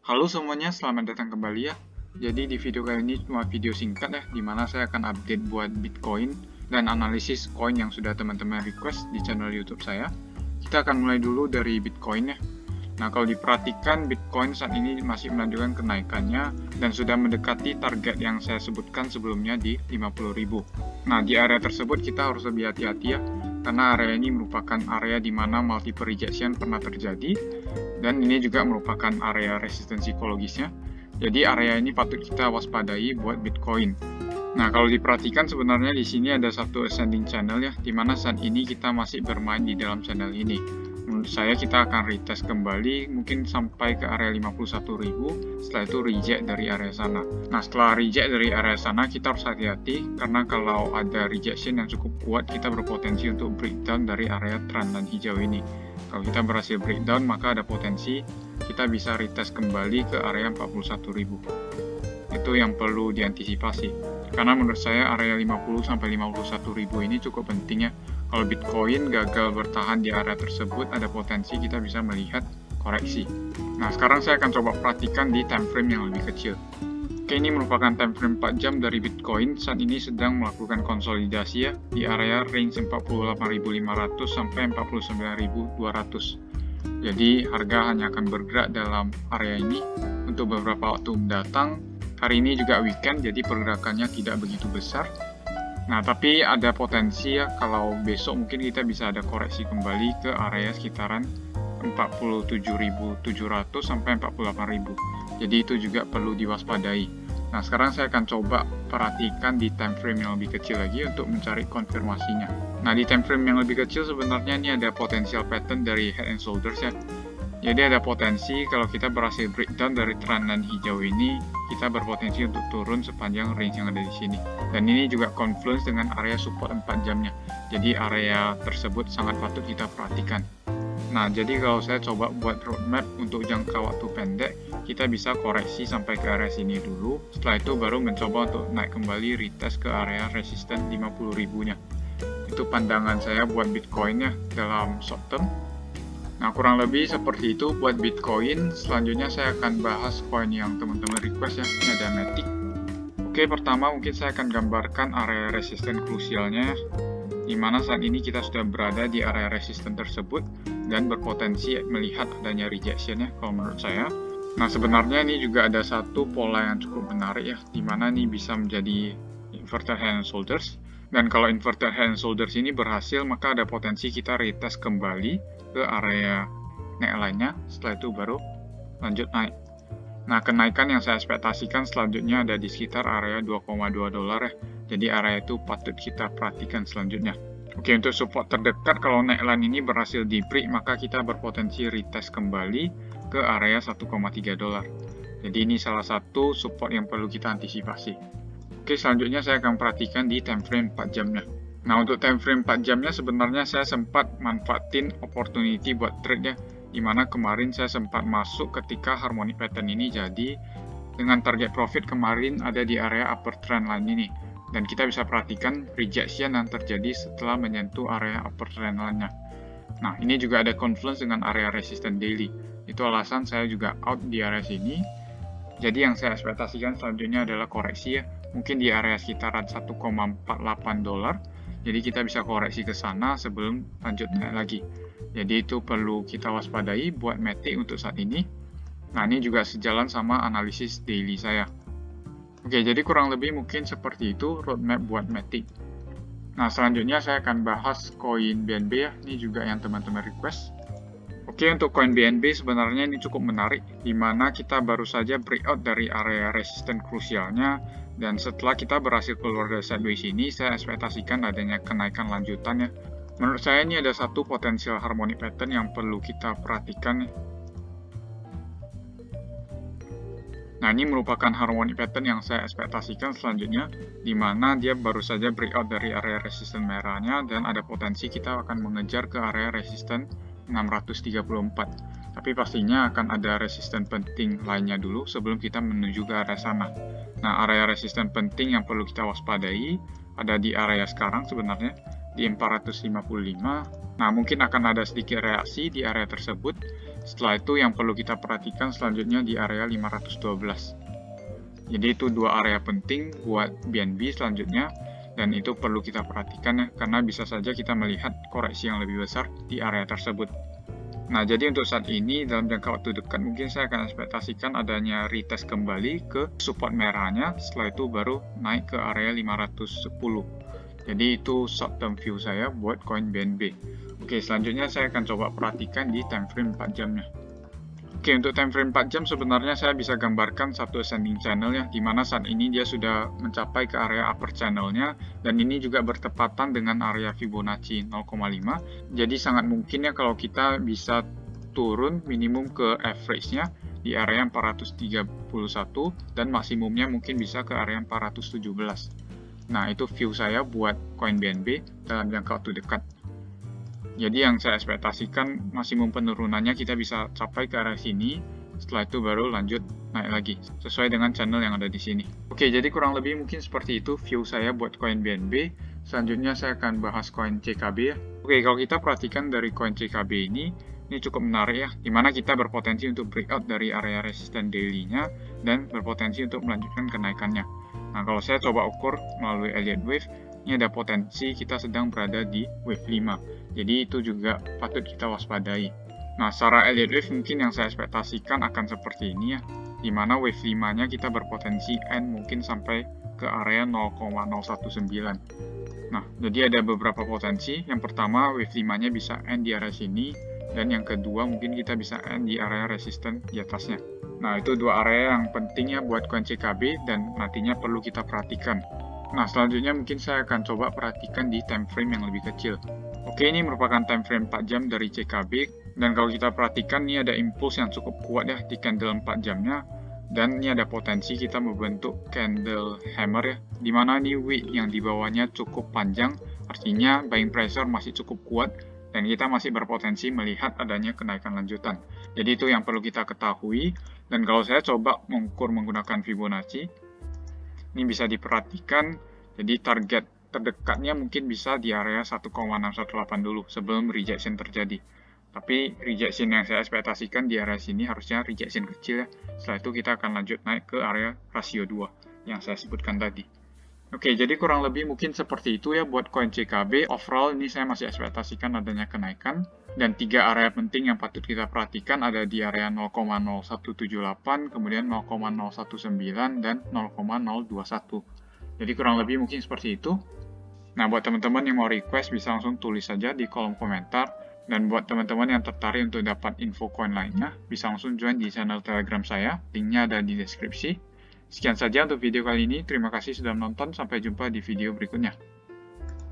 Halo semuanya, selamat datang kembali ya. Jadi di video kali ini cuma video singkat ya, dimana saya akan update buat Bitcoin dan analisis koin yang sudah teman-teman request di channel YouTube saya. Kita akan mulai dulu dari Bitcoin ya. Nah, kalau diperhatikan Bitcoin saat ini masih melanjutkan kenaikannya dan sudah mendekati target yang saya sebutkan sebelumnya di 50.000. Nah, di area tersebut kita harus lebih hati-hati ya, karena area ini merupakan area di mana multiple rejection pernah terjadi dan ini juga merupakan area resisten psikologisnya. Jadi area ini patut kita waspadai buat Bitcoin. Nah, kalau diperhatikan sebenarnya di sini ada satu ascending channel ya, di mana saat ini kita masih bermain di dalam channel ini. Menurut saya kita akan retest kembali mungkin sampai ke area 51.000, setelah itu reject dari area sana. Nah, setelah reject dari area sana kita harus hati-hati, karena kalau ada rejection yang cukup kuat kita berpotensi untuk breakdown dari area trendline hijau ini. Kalau kita berhasil breakdown maka ada potensi kita bisa retest kembali ke area 41.000. Itu yang perlu diantisipasi. Karena menurut saya area 50 sampai 51.000 ini cukup penting ya. Kalau Bitcoin gagal bertahan di area tersebut, ada potensi kita bisa melihat koreksi. Nah, sekarang saya akan coba perhatikan di time frame yang lebih kecil. Oke, ini merupakan time frame 4 jam dari Bitcoin. Saat ini sedang melakukan konsolidasi ya di area range 48.500 sampai 49.200. Jadi harga hanya akan bergerak dalam area ini untuk beberapa waktu mendatang. Hari ini juga weekend, jadi pergerakannya tidak begitu besar. Nah, tapi ada potensi ya, kalau besok mungkin kita bisa ada koreksi kembali ke area sekitaran 47.700 sampai 48.000. Jadi itu juga perlu diwaspadai. Nah, sekarang saya akan coba perhatikan di time frame yang lebih kecil lagi untuk mencari konfirmasinya. Nah, di time frame yang lebih kecil sebenarnya ini ada potensial pattern dari head and shoulders ya. Jadi ada potensi kalau kita berhasil breakdown dari trendline hijau ini, kita berpotensi untuk turun sepanjang range yang ada di sini. Dan ini juga confluence dengan area support 4 jamnya. Jadi area tersebut sangat patut kita perhatikan. Nah, jadi kalau saya coba buat roadmap untuk jangka waktu pendek, kita bisa koreksi sampai ke area sini dulu. Setelah itu baru mencoba untuk naik kembali retest ke area resisten 50.000-nya. Itu pandangan saya buat Bitcoin ya dalam short term. Nah, kurang lebih seperti itu buat Bitcoin. Selanjutnya saya akan bahas koin yang teman-teman request ya. Ini ada Matic. Oke, pertama mungkin saya akan gambarkan area resisten krusialnya, di mana saat ini kita sudah berada di area resisten tersebut dan berpotensi melihat adanya rejection ya, kalau menurut saya. Nah, sebenarnya ini juga ada satu pola yang cukup menarik ya, di mana ini bisa menjadi inverted head and shoulders. Dan kalau inverted head and shoulders ini berhasil, maka ada potensi kita retest kembali ke area neckline-nya, setelah itu baru lanjut naik. Nah, kenaikan yang saya ekspektasikan selanjutnya ada di sekitar area $2,2 ya. Jadi area itu patut kita perhatikan selanjutnya. Oke, untuk support terdekat kalau neckline ini berhasil di break, maka kita berpotensi retest kembali ke area $1,3. Jadi ini salah satu support yang perlu kita antisipasi. Oke, selanjutnya saya akan perhatikan di time frame 4 jamnya. Nah, untuk time frame 4 jamnya sebenarnya saya sempat manfaatin opportunity buat trade ya, dimana kemarin saya sempat masuk ketika harmonic pattern ini jadi dengan target profit kemarin ada di area upper trend line ini. Dan kita bisa perhatikan rejection yang terjadi setelah menyentuh area upper trend line-nya. Nah, ini juga ada confluence dengan area resistance daily. Itu alasan saya juga out di area sini. Jadi yang saya ekspektasikan selanjutnya adalah koreksi ya, mungkin di area sekitaran $1,48. Jadi kita bisa koreksi ke sana sebelum lanjut naik lagi. Jadi itu perlu kita waspadai buat Matic untuk saat ini. Nah, ini juga sejalan sama analisis daily saya. Oke, jadi kurang lebih mungkin seperti itu roadmap buat Matic. Nah, selanjutnya saya akan bahas koin BNB ya. Ini juga yang teman-teman request. Oke, untuk koin BNB sebenarnya ini cukup menarik, di mana kita baru saja breakout dari area resisten krusialnya, dan setelah kita berhasil keluar dari sideways ini, saya ekspektasikan adanya kenaikan lanjutan ya. Menurut saya ini ada satu potensial harmonic pattern yang perlu kita perhatikan ya. Nah, ini merupakan harmonic pattern yang saya ekspektasikan selanjutnya, di mana dia baru saja breakout dari area resisten merahnya, dan ada potensi kita akan mengejar ke area resisten 634. Tapi pastinya akan ada resisten penting lainnya dulu sebelum kita menuju ke area sana. Nah, area resisten penting yang perlu kita waspadai ada di area sekarang sebenarnya, di 455. Nah, mungkin akan ada sedikit reaksi di area tersebut. Setelah itu yang perlu kita perhatikan selanjutnya di area 512. Jadi itu dua area penting buat BNB selanjutnya, dan itu perlu kita perhatikan ya, karena bisa saja kita melihat koreksi yang lebih besar di area tersebut. Nah, jadi untuk saat ini dalam jangka waktu dekat mungkin saya akan ekspektasikan adanya retest kembali ke support merahnya, setelah itu baru naik ke area 510. Jadi itu short term view saya buat koin BNB. Oke, selanjutnya saya akan coba perhatikan di time frame 4 jamnya. Oke, untuk time frame 4 jam sebenarnya saya bisa gambarkan satu ascending channel ya, di mana saat ini dia sudah mencapai ke area upper channelnya, dan ini juga bertepatan dengan area Fibonacci 0,5. Jadi sangat mungkin ya kalau kita bisa turun minimum ke average-nya di area 431, dan maksimumnya mungkin bisa ke area 417. Nah, itu view saya buat koin BNB dalam jangka waktu dekat. Jadi yang saya ekspektasikan maksimum penurunannya kita bisa capai ke arah sini, setelah itu baru lanjut naik lagi, sesuai dengan channel yang ada di sini. Oke, jadi kurang lebih mungkin seperti itu view saya buat koin BNB. Selanjutnya saya akan bahas koin CKB ya. Oke, kalau kita perhatikan dari koin CKB ini cukup menarik ya, dimana kita berpotensi untuk breakout dari area resisten daily-nya, dan berpotensi untuk melanjutkan kenaikannya. Nah, kalau saya coba ukur melalui Elliott Wave, ini ada potensi kita sedang berada di wave 5. Jadi itu juga patut kita waspadai. Nah, secara Elliott Wave mungkin yang saya ekspektasikan akan seperti ini ya, di mana wave 5-nya kita berpotensi end mungkin sampai ke area 0,019. Nah, jadi ada beberapa potensi. Yang pertama, wave 5-nya bisa end di area sini, dan yang kedua mungkin kita bisa end di area resisten di atasnya. Nah, itu dua area yang penting ya buat koin CKB dan nantinya perlu kita perhatikan. Nah, selanjutnya mungkin saya akan coba perhatikan di time frame yang lebih kecil. Oke, ini merupakan time frame 4 jam dari CKB, dan kalau kita perhatikan ini ada impuls yang cukup kuat ya di candle 4 jamnya, dan ini ada potensi kita membentuk candle hammer ya, dimana ini wick yang di bawahnya cukup panjang, artinya buying pressure masih cukup kuat, dan kita masih berpotensi melihat adanya kenaikan lanjutan. Jadi itu yang perlu kita ketahui, dan kalau saya coba mengukur menggunakan Fibonacci, ini bisa diperhatikan, jadi target terdekatnya mungkin bisa di area 1,618 dulu sebelum rejection terjadi. Tapi rejection yang saya ekspektasikan di area sini harusnya rejection kecil ya. Setelah itu kita akan lanjut naik ke area rasio 2 yang saya sebutkan tadi. Oke, jadi kurang lebih mungkin seperti itu ya buat koin CKB. Overall ini saya masih ekspektasikan adanya kenaikan. Dan 3 area penting yang patut kita perhatikan ada di area 0,0178, kemudian 0,019, dan 0,021. Jadi kurang lebih mungkin seperti itu. Nah, buat teman-teman yang mau request bisa langsung tulis saja di kolom komentar. Dan buat teman-teman yang tertarik untuk dapat info koin lainnya, bisa langsung join di channel Telegram saya. Linknya ada di deskripsi. Sekian saja untuk video kali ini. Terima kasih sudah menonton. Sampai jumpa di video berikutnya.